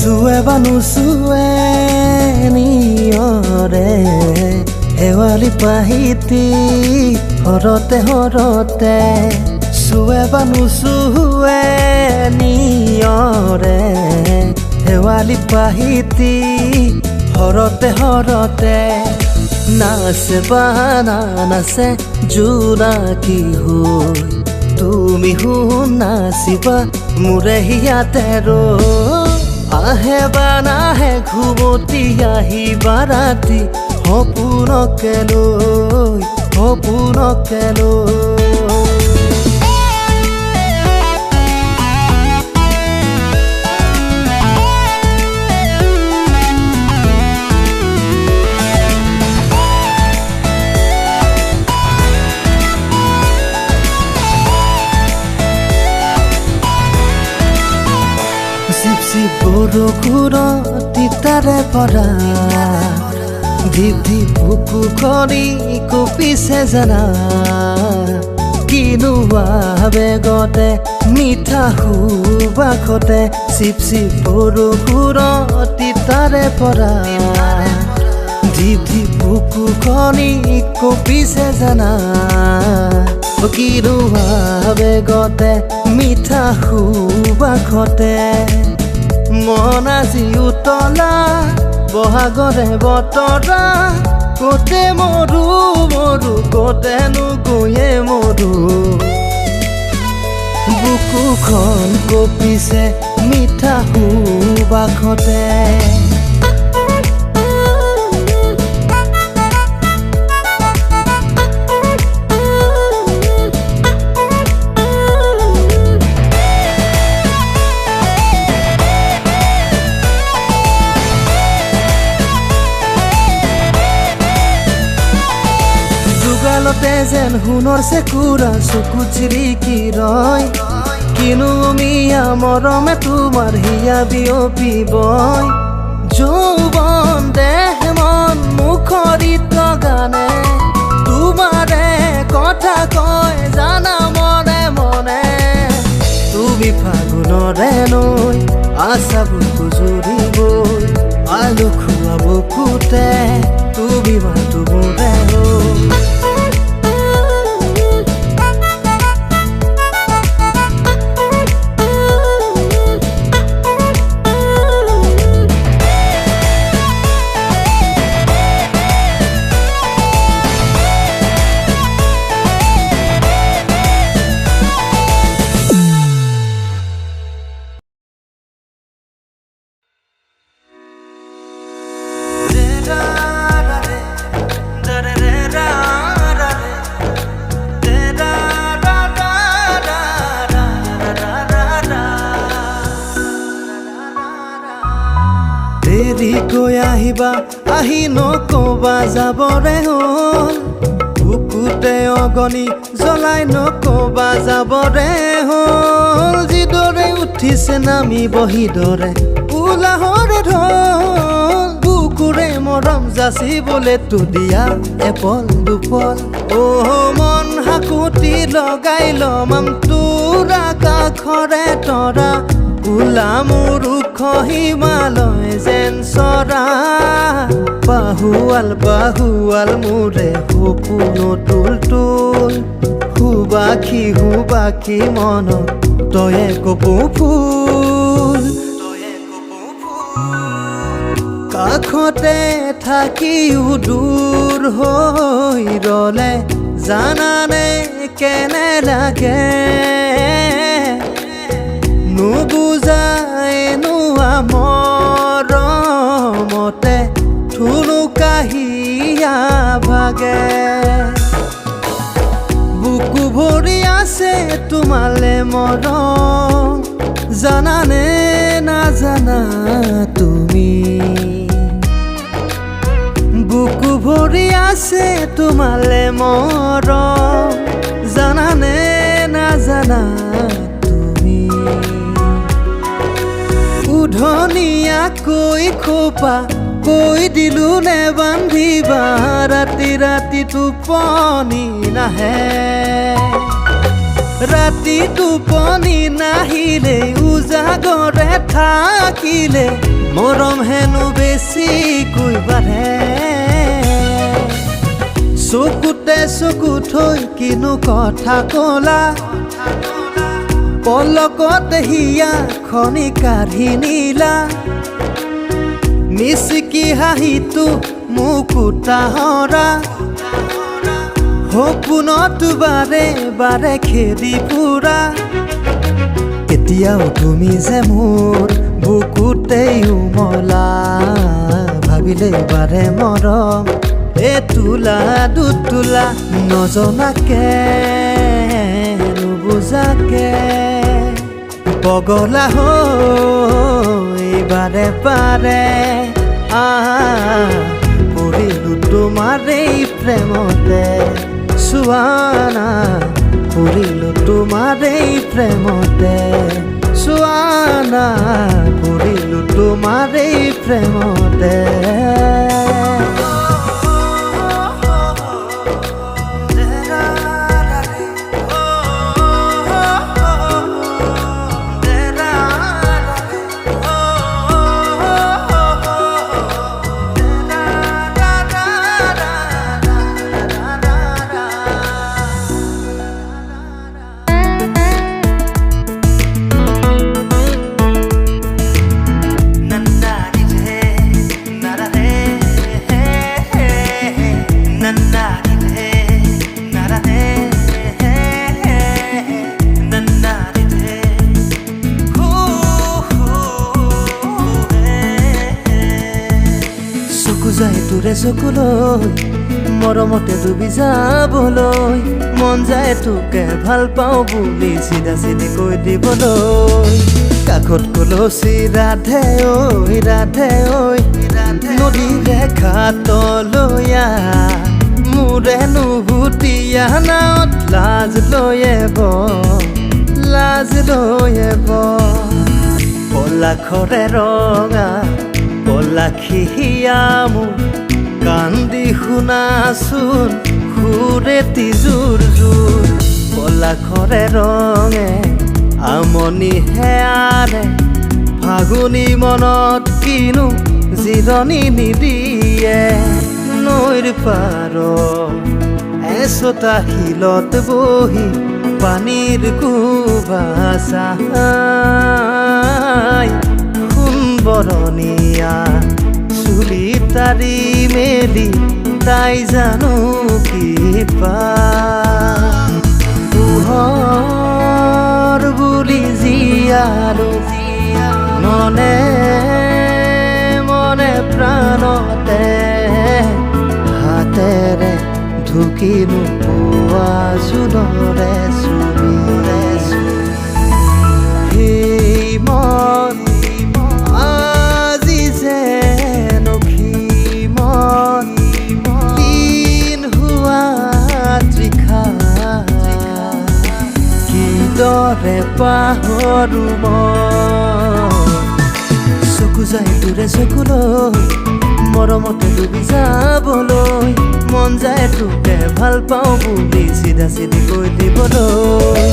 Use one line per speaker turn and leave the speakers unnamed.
চুৱে বা নুচুৱে নিয়ৰে শেৱালি পাহিতি হৰতে হৰতে চুৱে বা নুচুৱে নিয়ৰে শেৱালি পাহিতি হৰতে হৰতে নাচে বা নাচে জোনাকী হৈ তুমি নাচিবা মোৰে হিয়াতে আহে বা নাহে ঘুমতি আহিবা ৰাতি সপোনকে লৈ সপোনকে লৈ বৰষুণত তিতাৰে পৰা ধিপ ধিপ বুকু খনি কঁপিছে জানা কিনো আবেগতে মিঠা সুবাসতে চিপ চিপ বৰষুণত তিতাৰে পৰা ধিপ ধিপ বুকু খনি কঁপিছে জানা কিনো আবেগতে মিঠা সুবাসতে মন আজি উতলা বহাগৰে বতৰা কতে মৰু মৰু কতেনো গৈয়ে মৰু বুকুখন কঁপিছে মিঠা সুবাসতে যেন সোণৰ চেকুৰা চকুত চিৰিকি ৰয় কিনো মিয়া মৰমে তোমাৰ হিয়া বিয়পিবই যৌৱন দেহ মন মুখৰিত গানে তোমাৰে কথা কয় জানা মনে মনে তুমি ফাগুনৰে নৈ আশা বুকু জুৰিবই আলু খোৱা বুকুতে তুমি মাতো মোৰে দেৰিকৈ আহিবা আহি নকবা যাবৰে হ'ল বুকুতে অগনি জ্বলাই নকবা যাবৰে হ'ল যিদৰে উঠিছে নামিব সিদৰে উলাহৰে ঢল বুকুৰে মৰম যাচিবলে তো দিয়া এপল দুপল মন হাকুতি লগাই লমাম তোৰা কাষৰে তৰা উলা মোৰ ওখ হিমালয় যেন চৰা বাহুৱাল বাহুৱাল মোৰে সপোন তুল তুল সুবাসী মন তয়ে কপৌ ফুল কাষতে থাকিও দূৰ হৈ ৰলে জানানে কেনে লাগে নুবুজাই নোৱা মৰমতে ঠুনুকাহিয়া ভাগে বুকু ভৰি আছে তোমালে মৰম জানানে নাজানা তুমি বুকু ভৰি আছে তোমালে মৰম জানানে নাজানা ধুনীয়াকৈ খোপা কৈ দিলো নে বান্ধিবা ৰাতি ৰাতি টোপনি নাহে ৰাতি টোপনি নাহিলে উজাগৰে থাকিলে মৰম হেনো বেছিকৈ বাঢ়ে চকুতে চকু থৈ কিনো কথা ক'লা পলকতে হিয়া খনি কাঢ়ি নিলা মিচিকি হাঁহিটো মুকুতা হৰা সপোনত বাৰে বাৰে খেদি ফুৰা এতিয়াও তুমি যে মোৰ বুকুতেই উমলা ভাবিলে বাৰে মৰম এতোলা দুতোলা নজনাকে নুবুজাকে পগলা হৈ বাৰে বাৰে পৰিলো তোমাৰ এই প্ৰেমতে চোৱানা পৰিলো তোমাৰ এই প্ৰেমতে চোৱানা পৰিলো তোমাৰ এই প্ৰেমতে যায় তোৰে চকুলৈ মৰমতে ডুবি যাবলৈ মন যায় তোকে ভাল পাওঁ বুলি চিধা চিধি কৈ দিবলৈ কাষত কলচি ৰাধে ঐ নদীৰে ঘাটলৈয়া মোৰে নুভুতীয়া নাৱত লাজ লৈ এব পলাশৰে ৰঙা পলাখিয়ামু কান্দি শুনাচোন সুৰেতি জোৰ জোৰ পলাশৰে ৰঙে আমনি হেয়াৰে ফাগুনী মনত কিনো জিৰণি নিদিয়ে নৈৰ পাৰ এচটা শিলত বহি পানীৰ কুবাচাই বৰণীয়া চুলি তাৰি মেলি তাই জানো কি পোহৰ বুলি জীয়ালো মনে মনে প্ৰাণতে হাতেৰে ঢুকিনো পোৱা জোনৰে চুবিৰে সেই মন দৰে পাহৰো চকু যায় তোৰে চকুলৈ মৰমতে ডুবি যাবলৈ মন যায় তোকে ভাল পাওঁ বুলি চিধা চিধি কৈ দিবলৈ